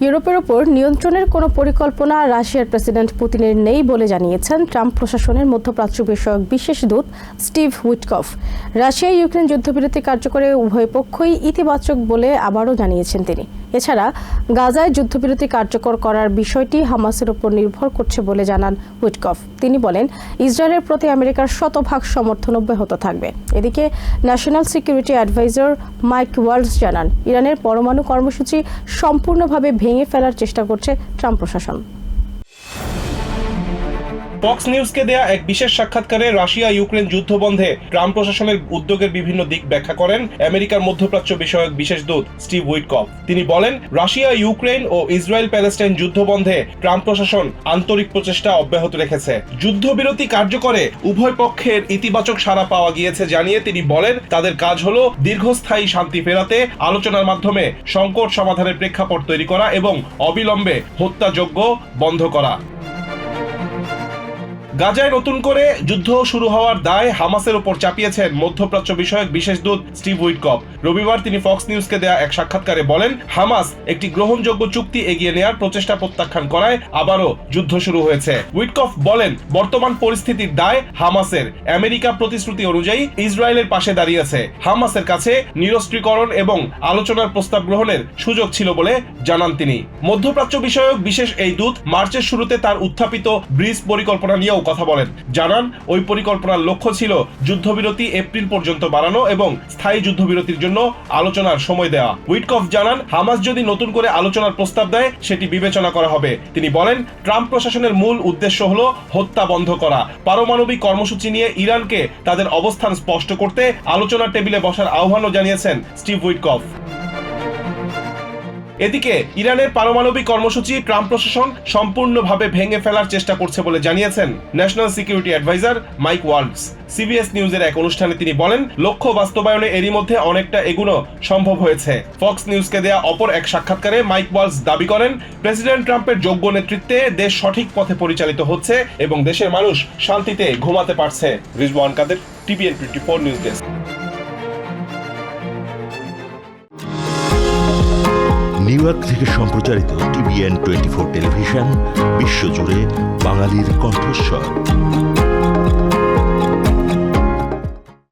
ইউরোপের ওপর নিয়ন্ত্রণের কোনো পরিকল্পনা রাশিয়ার প্রেসিডেন্ট পুতিনের নেই বলে জানিয়েছেন ট্রাম্প প্রশাসনের মধ্যপ্রাচ্য বিষয়ক বিশেষ দূত স্টিভ উইটকফ। রাশিয়া ইউক্রেন যুদ্ধবিরতি কার্যকরে উভয় পক্ষই ইতিবাচক বলে আবারও জানিয়েছেন তিনি। এছাড়া গাজায় যুদ্ধবিরতি কার্যকর করার বিষয়টি হামাসের উপর নির্ভর করছে বলে জানান উইটকফ। তিনি বলেন, ইসরায়েলের প্রতি আমেরিকার শতভাগ সমর্থন অব্যাহত থাকবে। এদিকে national security adviser Mike Waltz জানান, ইরানের পরমাণু কর্মসূচি সম্পূর্ণভাবে ভেঙে ফেলার চেষ্টা করছে ট্রাম্প প্রশাসন। ফক্স নিউজকে দেয়া এক বিশেষ সাক্ষাৎকারে রাশিয়া ইউক্রেন যুদ্ধ বন্ধে ট্রাম্প প্রশাসনের উদ্যোগের বিভিন্ন দিক ব্যাখ্যা করেন আমেরিকার মধ্যপ্রাচ্য বিষয়ক বিশেষ দূত স্টিভ উইটকফ। তিনি বলেন, রাশিয়া ইউক্রেন ও ইসরায়েল প্যালেস্টাইন যুদ্ধ বন্ধে ট্রাম্প প্রশাসন আন্তরিক প্রচেষ্টা অব্যাহত রেখেছে। যুদ্ধবিরতি কার্যকরে উভয় পক্ষের ইতিবাচক সাড়া পাওয়া গিয়েছে জানিয়ে তিনি বলেন, তাদের কাজ হলো দীর্ঘস্থায়ী শান্তি ফেরাতে আলোচনার মাধ্যমে সংকট সমাধানের প্রেক্ষাপট তৈরি করা এবং অবিলম্বে হত্যাযজ্ঞ বন্ধ করা। গাজায় নতুন করে যুদ্ধ শুরু হওয়ার দায় হামাসের উপর চাপিয়েছেন মধ্যপ্রাচ্য বিষয়ক বিশেষ দূত স্টিভ উইটকফ। রবিবার তিনি ফক্স নিউজকে দেয়া এক সাক্ষাৎকারে বলেন, হামাস একটি গ্রহণযোগ্য চুক্তি এগিয়ে নেওয়ার প্রচেষ্টা প্রত্যাখ্যান করায় আবারও যুদ্ধ শুরু হয়েছে। উইটকফ বলেন, বর্তমান পরিস্থিতির দায় হামাসের। আমেরিকা প্রতিশ্রুতি অনুযায়ী ইসরায়েলের পাশে দাঁড়িয়েছে। হামাসের কাছে নিরস্ত্রীকরণ এবং আলোচনার প্রস্তাব গ্রহণের সুযোগ ছিল বলে জানান তিনি। মধ্যপ্রাচ্য বিষয়ক বিশেষ এই দূত মার্চের শুরুতে তার উত্থাপিত ব্রিজ পরিকল্পনা নিয়েও কথা বলেন। জানান, ওই পরিকল্পনার লক্ষ্য ছিল যুদ্ধবিরতি এপ্রিল পর্যন্ত বাড়ানো এবং স্থায়ী যুদ্ধবিরতির জন্য আলোচনার সময় দেওয়া। উইটকফ জানান, হামাস যদি নতুন করে আলোচনার প্রস্তাব দেয় সেটি বিবেচনা করা হবে। তিনি বলেন, ট্রাম্প প্রশাসনের মূল উদ্দেশ্য হলো হত্যা বন্ধ করা। পারমাণবিক কর্মসূচি নিয়ে ইরানকে তাদের অবস্থান স্পষ্ট করতে আলোচনার টেবিলে বসার আহ্বানও জানিয়েছেন স্টিভ উইটকফ। এদিকে ইরানের পারমাণবিক কর্মসূচি ট্রাম্প প্রশাসন সম্পূর্ণভাবে ভেঙে ফেলার চেষ্টা করছে বলে জানিয়েছেন national security adviser Mike Waltz. CBS নিউজের এক অনুষ্ঠানে তিনি বলেন, লক্ষ্য বাস্তবায়নে এরই মধ্যে অনেকটা এগুনো সম্ভব হয়েছে। ফক্স নিউজকে দেয়া অপর এক সাক্ষাৎকারে মাইক ওয়ালস দাবি করেন, প্রেসিডেন্ট ট্রাম্পের যোগ্য নেতৃত্বে দেশ সঠিক পথে পরিচালিত হচ্ছে এবং দেশের মানুষ শান্তিতে ঘুমাতে পারছে। Rizwan Kader, TVN 24 news desk. New York থেকে সম্প্রচারিত টিভিএন 24 টেলিভিশন বিশ্বজুড়ে বাঙালির কণ্ঠস্বর।